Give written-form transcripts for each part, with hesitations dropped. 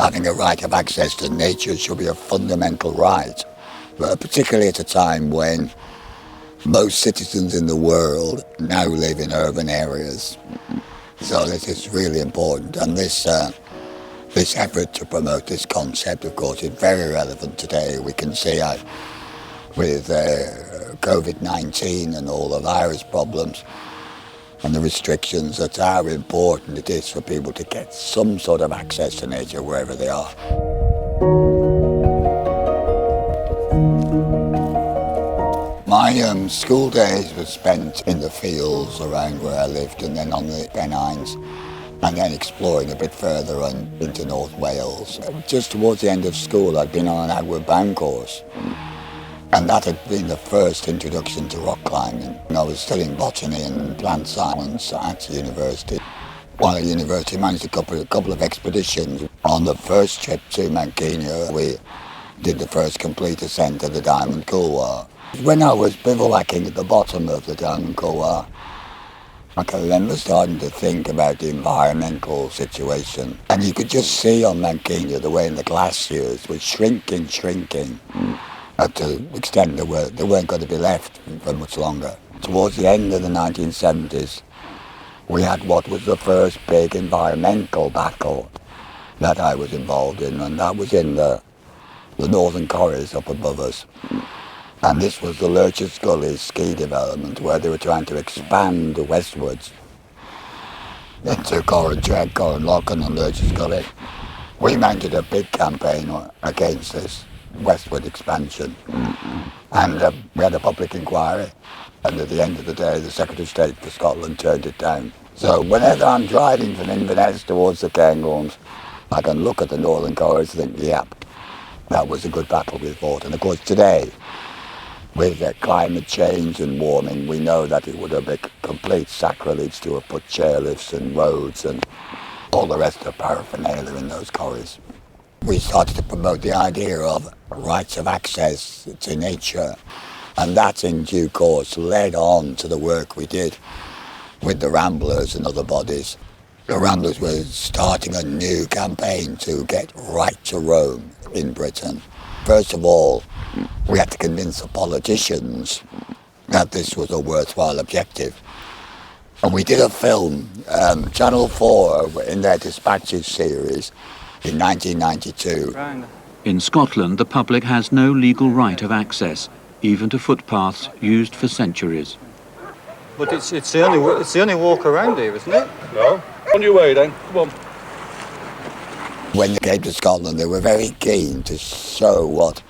Having a right of access to nature should be a fundamental right, but particularly at a time when most citizens in the world now live in urban areas. So this is really important, and this effort to promote this concept, of course, is very relevant today. We can see with COVID-19 and all the virus problems and the restrictions, that's how important it is for people to get some sort of access to nature wherever they are. My school days were spent in the fields around where I lived, and then on the Pennines, and then exploring a bit further on into North Wales. Just towards the end of school, I'd been on an outward bound course, and that had been the first introduction to rock climbing. And I was studying botany and plant science at university. While at university, I managed a couple of expeditions. On the first trip to Mount Kenya, we did the first complete ascent of the Diamond Couloir. When I was bivouacking at the bottom of the Diamond Couloir, I can remember starting to think about the environmental situation. And you could just see on Mount Kenya the way the glaciers were shrinking, to the extent they weren't going to be left for much longer. Towards the end of the 1970s, we had what was the first big environmental battle that I was involved in, and that was in the Northern Corridors up above us. And this was the Lurch's Gully ski development, where they were trying to expand westwards into Corrantreg, Corranlocken and Lurch's Gully. We mounted a big campaign against this westward expansion, and we had a public inquiry, and at the end of the day the Secretary of State for Scotland turned it down. So whenever I'm driving from Inverness towards the Cairngorms, I can look at the Northern Corridors and think, yep, that was a good battle we fought. And of course today, with climate change and warming, we know that it would have been complete sacrilege to have put chairlifts and roads and all the rest of paraphernalia in those corridors. We started to promote the idea of rights of access to nature, and that in due course led on to the work we did with the Ramblers and other bodies. The Ramblers were starting a new campaign to get right to roam in Britain. First of all, we had to convince the politicians that this was a worthwhile objective. And we did a film, Channel 4, in their Dispatches series, in 1992. In Scotland, the public has no legal right of access, even to footpaths used for centuries. But it's the only walk around here, isn't it? No. On your way then, come on. When they came to Scotland, they were very keen to show what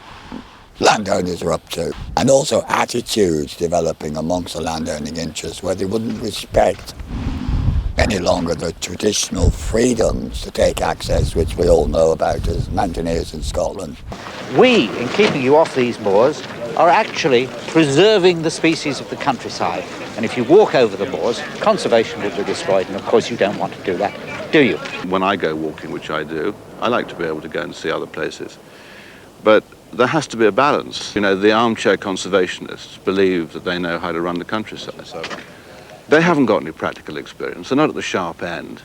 landowners are up to, and also attitudes developing amongst the landowning interests where they wouldn't respect any longer the traditional freedoms to take access, which we all know about as mountaineers in Scotland. We, in keeping you off these moors, are actually preserving the species of the countryside. And if you walk over the moors, conservation will be destroyed, and of course you don't want to do that, do you? When I go walking, which I do, I like to be able to go and see other places. But there has to be a balance. You know, the armchair conservationists believe that they know how to run the countryside. So they haven't got any practical experience. They're not at the sharp end.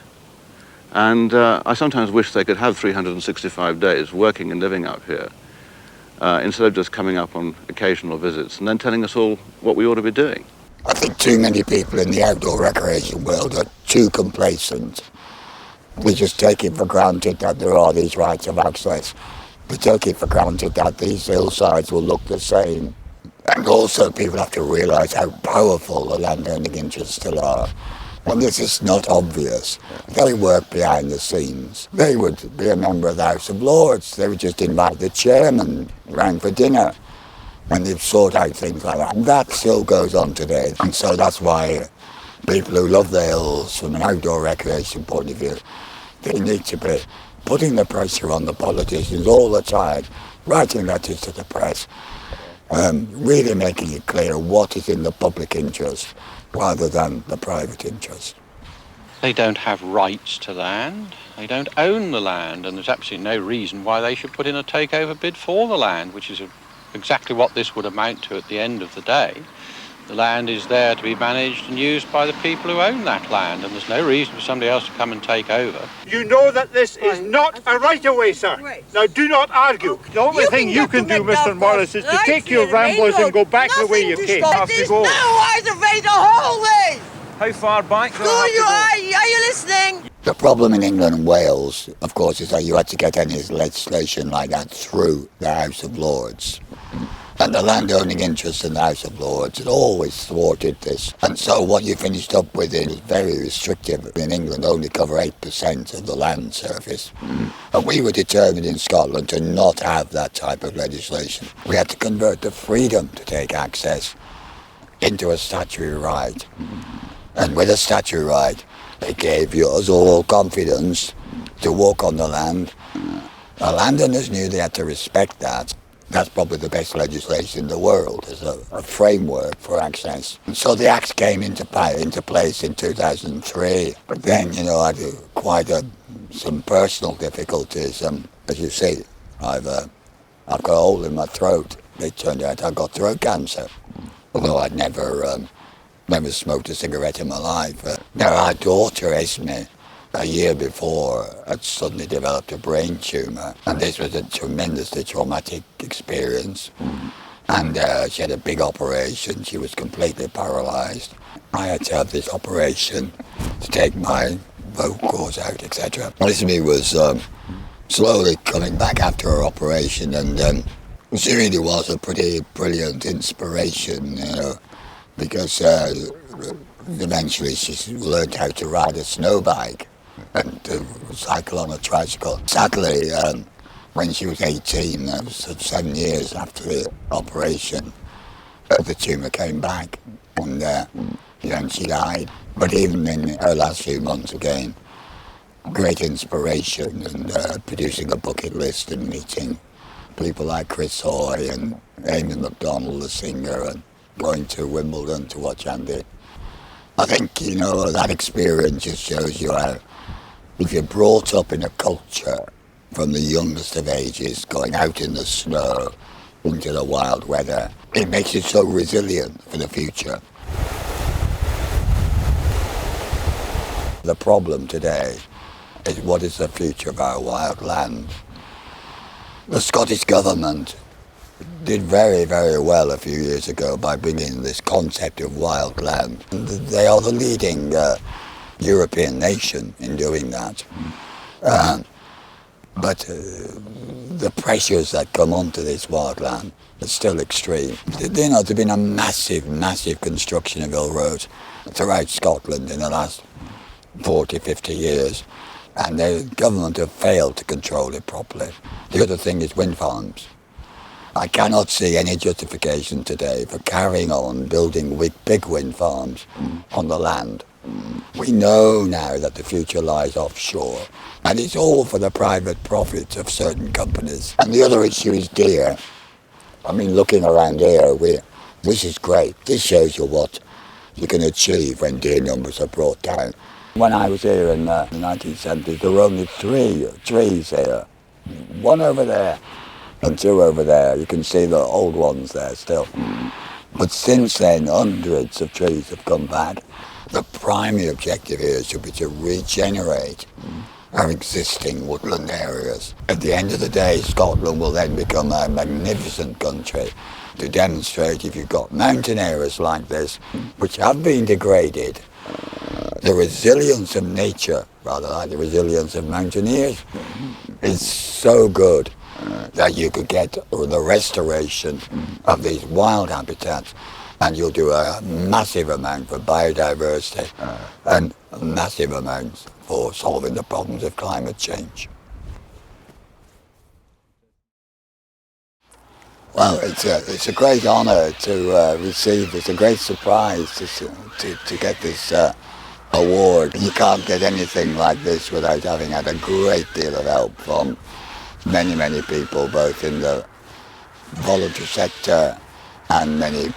And I sometimes wish they could have 365 days working and living up here instead of just coming up on occasional visits and then telling us all what we ought to be doing. I think too many people in the outdoor recreation world are too complacent. We just take it for granted that there are these rights of access. We take it for granted that these hillsides will look the same. And also people have to realise how powerful the landowning interests still are. When this is not obvious, they work behind the scenes. They would be a member of the House of Lords. They would just invite the chairman round for dinner, and they'd sort out things like that. And that still goes on today. And so that's why people who love the hills from an outdoor recreation point of view, they need to be putting the pressure on the politicians all the time, writing letters to the press, really making it clear what is in the public interest rather than the private interest. They don't have rights to land, they don't own the land, and there's absolutely no reason why they should put in a takeover bid for the land, which is exactly what this would amount to at the end of the day. The land is there to be managed and used by the people who own that land, and there's no reason for somebody else to come and take over. You know that this is not a right-of-way, sir. Right. Now, do not argue. The only thing you can do, Mr. Morris, is to take your Ramblers and go back the way you came. There's no right to hold this! How far back? Are you listening? The problem in England and Wales, of course, is that you had to get any legislation like that through the House of Lords. And the landowning interests in the House of Lords had always thwarted this. And so what you finished up with is very restrictive. In England, only cover 8% of the land surface. And we were determined in Scotland to not have that type of legislation. We had to convert the freedom to take access into a statutory right. And with a statutory right, it gave us all confidence to walk on the land. The landowners knew they had to respect that. That's probably the best legislation in the world as a framework for access. And so the Acts came into place in 2003. But then, I had quite some personal difficulties. As you see, I've got a hole in my throat. It turned out I got throat cancer, although I'd never smoked a cigarette in my life. Our daughter, Esme, a year before, had suddenly developed a brain tumour, and this was a tremendously traumatic experience. And she had a big operation. She was completely paralysed. I had to have this operation to take my vocal cords out, etc. Esme was slowly coming back after her operation, and she really was a pretty brilliant inspiration, because eventually she learned how to ride a snow bike and to cycle on a tricycle. Sadly, when she was 18, that was 7 years after the operation, the tumour came back, and then she died. But even in her last few months, again, great inspiration, and producing a bucket list and meeting people like Chris Hoy and Amy MacDonald, the singer, and going to Wimbledon to watch Andy. I think, that experience just shows you how, if you're brought up in a culture from the youngest of ages, going out in the snow, into the wild weather, it makes you so resilient for the future. The problem today is, what is the future of our wild land? The Scottish government did very, very well a few years ago by bringing this concept of wild land. And they are the leading European nation in doing that. But the pressures that come onto this wild land are still extreme. There's been a massive, massive construction of hill roads throughout Scotland in the last 40, 50 years. And the government have failed to control it properly. The other thing is wind farms. I cannot see any justification today for carrying on building big wind farms on the land. We know now that the future lies offshore, and it's all for the private profits of certain companies. And the other issue is deer. Looking around here, this is great. This shows you what you can achieve when deer numbers are brought down. When I was here in the 1970s, there were only 3 trees here. 1 over there and 2 over there. You can see the old ones there still. But since then, hundreds of trees have come back. The primary objective here should be to regenerate our existing woodland areas. At the end of the day, Scotland will then become a magnificent country to demonstrate, if you've got mountain areas like this, which have been degraded, the resilience of nature, rather like the resilience of mountaineers, is so good that you could get the restoration of these wild habitats, and you'll do a massive amount for biodiversity and massive amounts for solving the problems of climate change. Well, it's a great honour to receive. It's a great surprise to get this award. You can't get anything like this without having had a great deal of help from many, many people, both in the voluntary sector and many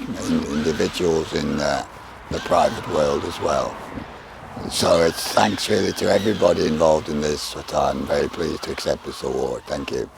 individuals in the private world as well. So it's thanks really to everybody involved in this, but I'm very pleased to accept this award. Thank you.